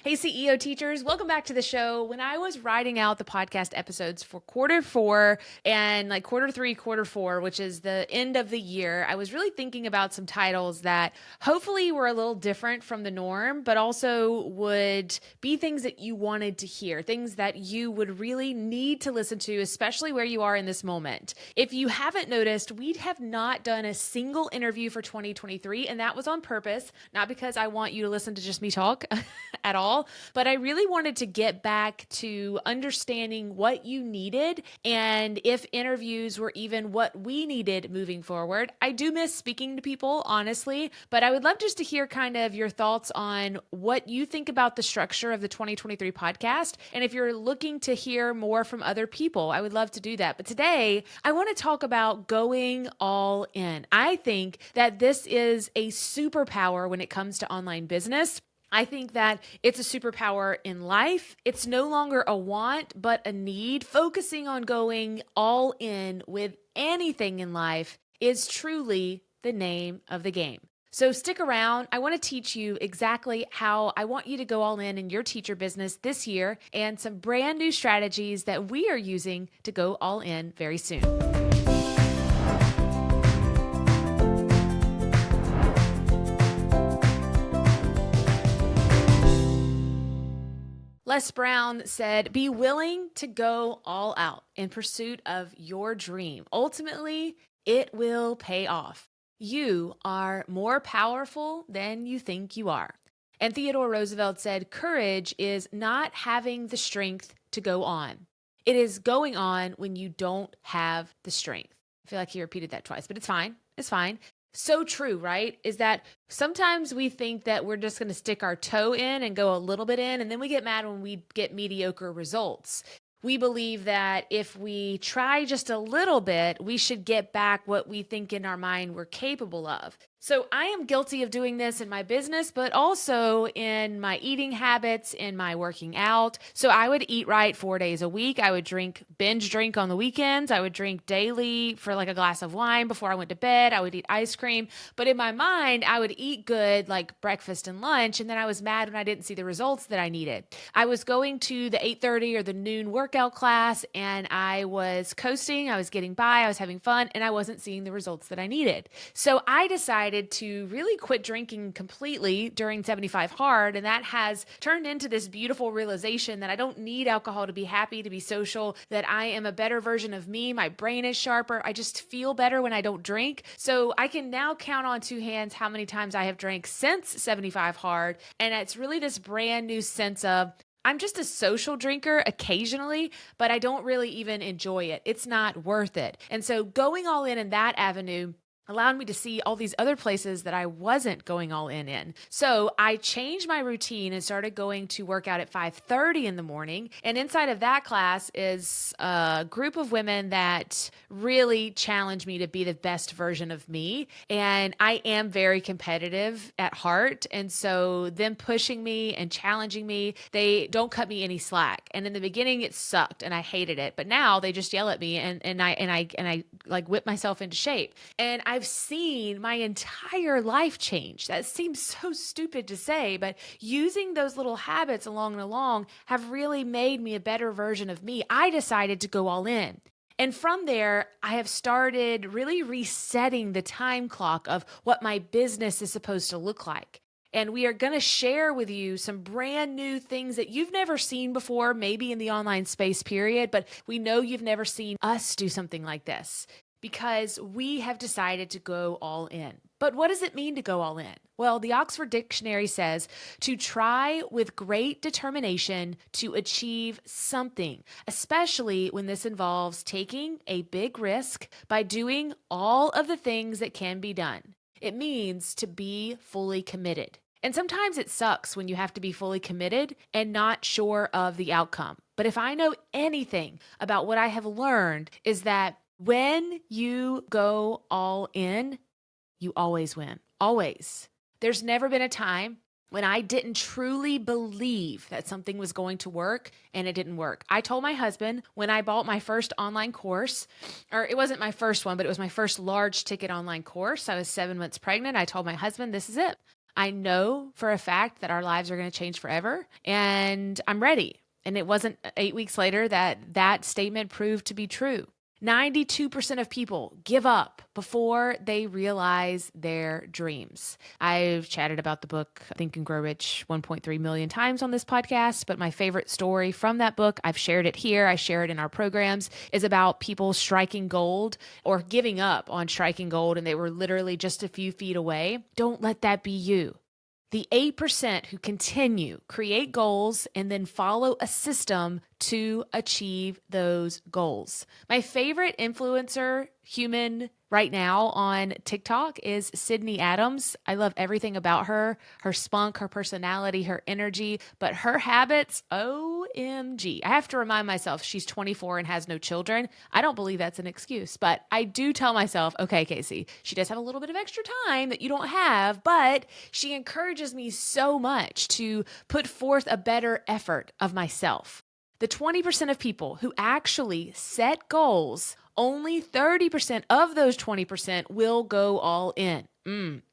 Hey, CEO teachers, welcome back to the show. When I was writing out the podcast episodes for quarter four and like quarter three, quarter four, which is the end of the year, I was really thinking about some titles that hopefully were a little different from the norm, but also would be things that you wanted to hear, things that you would really need to listen to, especially where you are in this moment. If you haven't noticed, we have not done a single interview for 2023, and that was on purpose, not because I want you to listen to just me talk at all. But I really wanted to get back to understanding what you needed and if interviews were even what we needed moving forward. I do miss speaking to people, honestly, but I would love just to hear kind of your thoughts on what you think about the structure of the 2023 podcast. And if you're looking to hear more from other people, I would love to do that. But today, I want to talk about going all in. I think that this is a superpower when it comes to online business. I think that it's a superpower in life. It's no longer a want, but a need. Focusing on going all in with anything in life is truly the name of the game. So stick around. I want to teach you exactly how I want you to go all in your teacher business this year and some brand new strategies that we are using to go all in very soon. Les Brown said, be willing to go all out in pursuit of your dream. Ultimately, it will pay off. You are more powerful than you think you are. And Theodore Roosevelt said, courage is not having the strength to go on. It is going on when you don't have the strength. I feel like he repeated that twice, but it's fine. It's fine. So true, right? Is that sometimes we think that we're just going to stick our toe in and go a little bit in, and then we get mad when we get mediocre results. We believe that if we try just a little bit, we should get back what we think in our mind we're capable of. So I am guilty of doing this in my business, but also in my eating habits, in my working out. So I would eat right 4 days a week. I would binge drink on the weekends. I would drink daily for like a glass of wine before I went to bed. I would eat ice cream. But in my mind, I would eat good like breakfast and lunch. And then I was mad when I didn't see the results that I needed. I was going to the 8:30 or the noon workout class and I was coasting. I was getting by. I was having fun and I wasn't seeing the results that I needed. So I decided to really quit drinking completely during 75 Hard. And that has turned into this beautiful realization that I don't need alcohol to be happy, to be social, that I am a better version of me. My brain is sharper. I just feel better when I don't drink. So I can now count on two hands how many times I have drank since 75 Hard. And it's really this brand new sense of, I'm just a social drinker occasionally, but I don't really even enjoy it. It's not worth it. And so going all in that avenue allowed me to see all these other places that I wasn't going all in. So I changed my routine and started going to work out at 5:30 in the morning. And inside of that class is a group of women that really challenge me to be the best version of me. And I am very competitive at heart. And so them pushing me and challenging me, they don't cut me any slack. And in the beginning it sucked and I hated it. But now they just yell at me and I like whip myself into shape. And I've seen my entire life change. That seems so stupid to say, but using those little habits along and along have really made me a better version of me. I decided to go all in. And from there, I have started really resetting the time clock of what my business is supposed to look like. And we are going to share with you some brand new things that you've never seen before, maybe in the online space period, but we know you've never seen us do something like this, because we have decided to go all in. But what does it mean to go all in? Well, the Oxford Dictionary says to try with great determination to achieve something, especially when this involves taking a big risk by doing all of the things that can be done. It means to be fully committed. And sometimes it sucks when you have to be fully committed and not sure of the outcome. But if I know anything about what I have learned is that when you go all in, you always win. Always. There's never been a time when I didn't truly believe that something was going to work and it didn't work. I told my husband when I bought my first online course, or it wasn't my first one, but it was my first large ticket online course. I was 7 months pregnant. I told my husband, this is it. I know for a fact that our lives are going to change forever, and I'm ready. And it wasn't 8 weeks later that that statement proved to be true. 92% of people give up before they realize their dreams. I've chatted about the book Think and Grow Rich 1.3 million times on this podcast, but my favorite story from that book, I've shared it here, I share it in our programs, is about people striking gold or giving up on striking gold, and they were literally just a few feet away. Don't let that be you. The 8% who continue, create goals, and then follow a system to achieve those goals. My favorite influencer human right now on TikTok is Sydney Adams. I love everything about her, her spunk, her personality, her energy, but her habits, OMG. I have to remind myself she's 24 and has no children. I don't believe that's an excuse, but I do tell myself, okay, Casey, she does have a little bit of extra time that you don't have, but she encourages me so much to put forth a better effort of myself. The 20% of people who actually set goals, only 30% of those 20% will go all in.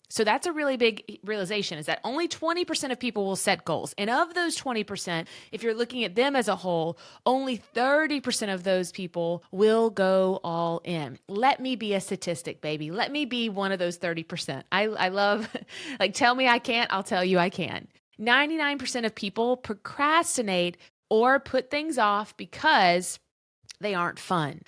So that's a really big realization, is that only 20% of people will set goals. And of those 20%, if you're looking at them as a whole, only 30% of those people will go all in. Let me be a statistic, baby. Let me be one of those 30%. I love, like, tell me I can't, I'll tell you I can. 99% of people procrastinate or put things off because they aren't fun.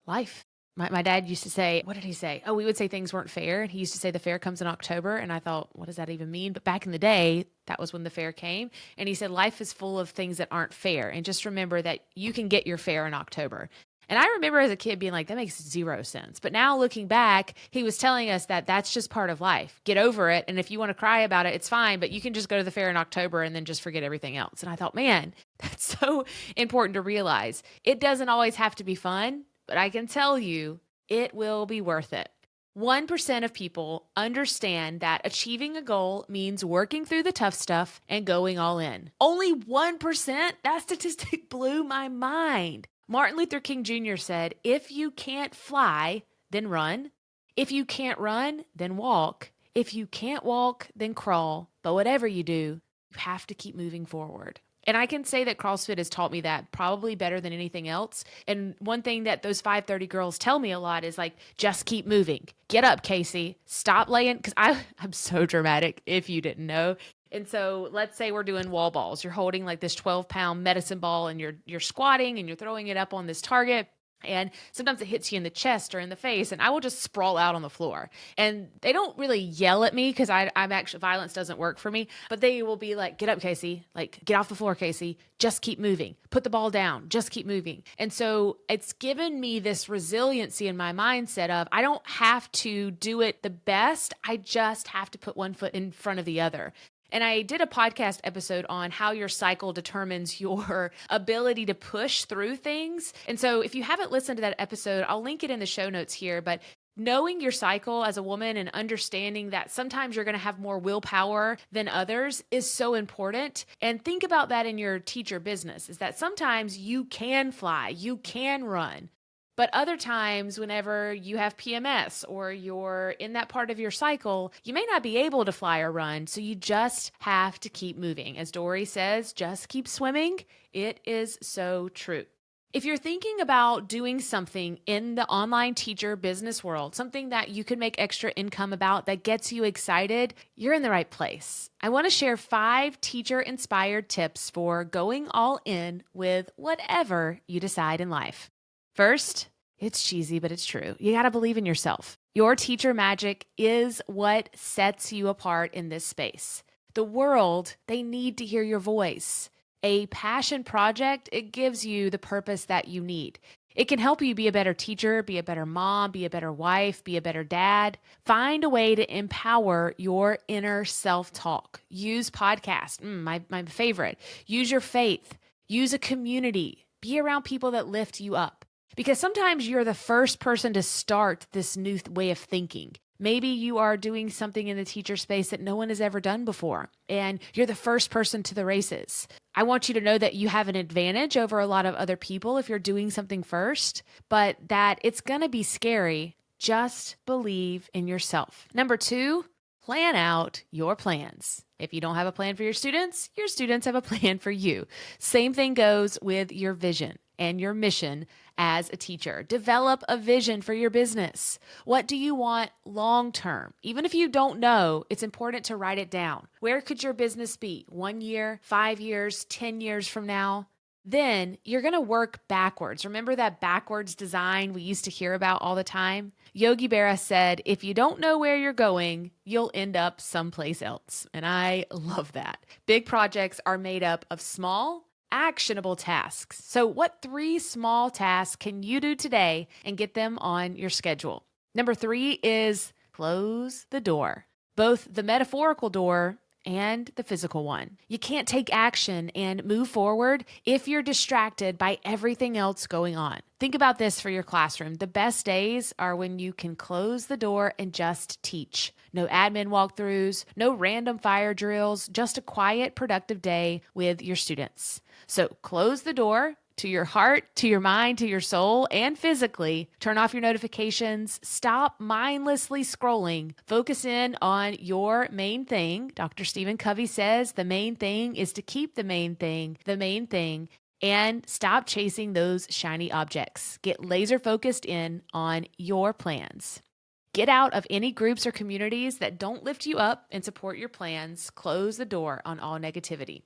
Life. My dad used to say, what did he say? Oh, we would say things weren't fair. And he used to say the fair comes in October. And I thought, what does that even mean? But back in the day, that was when the fair came. And he said, life is full of things that aren't fair. And just remember that you can get your fair in October. And I remember as a kid being like, that makes zero sense. But now looking back, he was telling us that that's just part of life. Get over it. And if you want to cry about it, it's fine. But you can just go to the fair in October and then just forget everything else. And I thought, man, that's so important to realize. It doesn't always have to be fun, but I can tell you it will be worth it. 1% of people understand that achieving a goal means working through the tough stuff and going all in. Only 1%? That statistic blew my mind. Martin Luther King Jr. said, if you can't fly, then run. If you can't run, then walk. If you can't walk, then crawl. But whatever you do, you have to keep moving forward. And I can say that CrossFit has taught me that probably better than anything else. And one thing that those 530 girls tell me a lot is like, just keep moving. Get up, Casey. Stop laying. Because I'm so dramatic, if you didn't know. And so let's say we're doing wall balls. You're holding like this 12-pound medicine ball and you're squatting and you're throwing it up on this target. And sometimes it hits you in the chest or in the face, and I will just sprawl out on the floor. And they don't really yell at me because I'm actually, violence doesn't work for me, but they will be like, get up, Casey, like get off the floor, Casey, just keep moving, put the ball down, just keep moving. And so it's given me this resiliency in my mindset of, I don't have to do it the best. I just have to put one foot in front of the other. And I did a podcast episode on how your cycle determines your ability to push through things. And so if you haven't listened to that episode, I'll link it in the show notes here. But knowing your cycle as a woman and understanding that sometimes you're going to have more willpower than others is so important. And think about that in your teacher business, is that sometimes you can fly, you can run. But other times, whenever you have PMS or you're in that part of your cycle, you may not be able to fly or run. So you just have to keep moving. As Dory says, just keep swimming. It is so true. If you're thinking about doing something in the online teacher business world, something that you can make extra income about that gets you excited, you're in the right place. I want to share 5 teacher-inspired tips for going all in with whatever you decide in life. First, it's cheesy, but it's true. You got to believe in yourself. Your teacher magic is what sets you apart in this space. The world, they need to hear your voice. A passion project, it gives you the purpose that you need. It can help you be a better teacher, be a better mom, be a better wife, be a better dad. Find a way to empower your inner self-talk. Use podcasts, my favorite. Use your faith. Use a community. Be around people that lift you up. Because sometimes you're the first person to start this new way of thinking. Maybe you are doing something in the teacher space that no one has ever done before, and you're the first person to the races. I want you to know that you have an advantage over a lot of other people if you're doing something first, but that it's going to be scary. Just believe in yourself. Number 2, Plan out your plans. If you don't have a plan for your students have a plan for you. Same thing goes with your vision and your mission as a teacher. Develop a vision for your business. What do you want long term? Even if you don't know, it's important to write it down. Where could your business be 1 year, 5 years, 10 years from now? Then you're going to work backwards. Remember that backwards design we used to hear about all the time? Yogi Berra said, if you don't know where you're going, you'll end up someplace else. And I love that. Big projects are made up of small, actionable tasks. So what 3 small tasks can you do today and get them on your schedule? Number 3 is close the door, both the metaphorical door and the physical one. You can't take action and move forward if you're distracted by everything else going on. Think about this for your classroom. The best days are when you can close the door and just teach. No admin walkthroughs, no random fire drills, just a quiet, productive day with your students. So close the door to your heart, to your mind, to your soul, and physically. Turn off your notifications. Stop mindlessly scrolling. Focus in on your main thing. Dr. Stephen Covey says the main thing is to keep the main thing, and stop chasing those shiny objects. Get laser focused in on your plans. Get out of any groups or communities that don't lift you up and support your plans. Close the door on all negativity.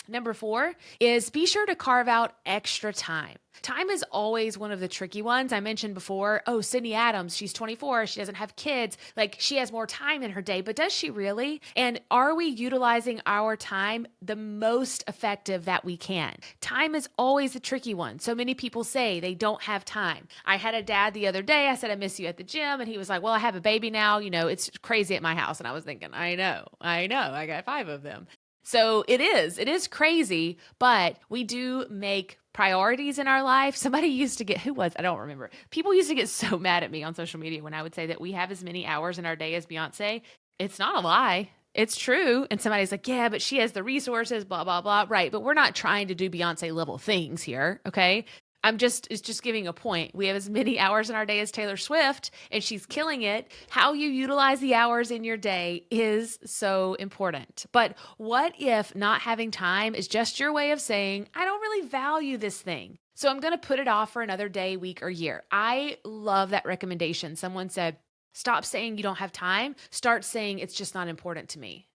Number 4 is be sure to carve out extra time. Time is always one of the tricky ones. I mentioned before, Sydney Adams, she's 24, she doesn't have kids. Like, she has more time in her day, but does she really? And are we utilizing our time the most effective that we can? Time is always a tricky one. So many people say they don't have time. I had a dad the other day, I said, I miss you at the gym. And he was like, well, I have a baby now. It's crazy at my house. And I was thinking, I know, I got 5 of them. So it is crazy, but we do make priorities in our life. Somebody used to get, I don't remember. People used to get so mad at me on social media when I would say that we have as many hours in our day as Beyonce. It's not a lie. It's true. And somebody's like, yeah, but she has the resources, blah, blah, blah. Right. But we're not trying to do Beyonce level things here. Okay. It's just giving a point. We have as many hours in our day as Taylor Swift, and she's killing it. How you utilize the hours in your day is so important. But what if not having time is just your way of saying, I don't really value this thing, so I'm going to put it off for another day, week, or year? I love that recommendation. Someone said, stop saying you don't have time. Start saying it's just not important to me.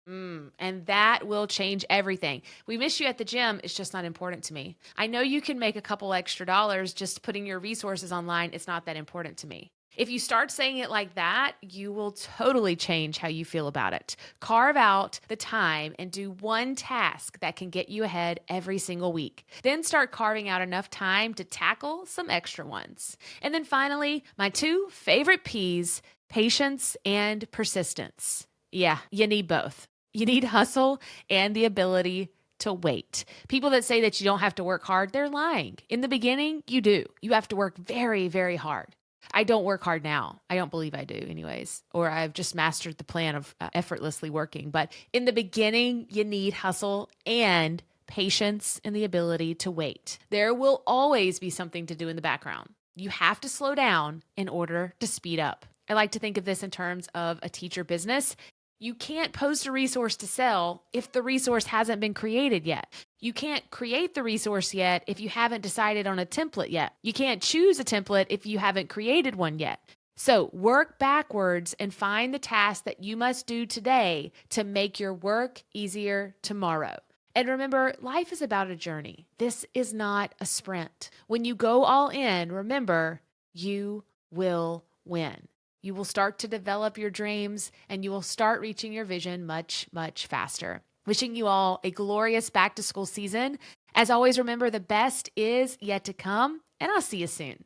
And that will change everything. We miss you at the gym. It's just not important to me. I know you can make a couple extra dollars just putting your resources online. It's not that important to me. If you start saying it like that, you will totally change how you feel about it. Carve out the time and do one task that can get you ahead every single week. Then start carving out enough time to tackle some extra ones. And then finally, my 2 favorite P's, patience and persistence. Yeah, you need both. You need hustle and the ability to wait. People that say that you don't have to work hard, they're lying. In the beginning, you do. You have to work very, very hard. I don't work hard now. I don't believe I do anyways, or I've just mastered the plan of effortlessly working. But in the beginning, you need hustle and patience and the ability to wait. There will always be something to do in the background. You have to slow down in order to speed up. I like to think of this in terms of a teacher business. You can't post a resource to sell if the resource hasn't been created yet. You can't create the resource yet if you haven't decided on a template yet. You can't choose a template if you haven't created one yet. So work backwards and find the task that you must do today to make your work easier tomorrow. And remember, life is about a journey. This is not a sprint. When you go all in, remember, you will win. You will start to develop your dreams and you will start reaching your vision much, much faster. Wishing you all a glorious back to school season. As always, remember the best is yet to come, and I'll see you soon.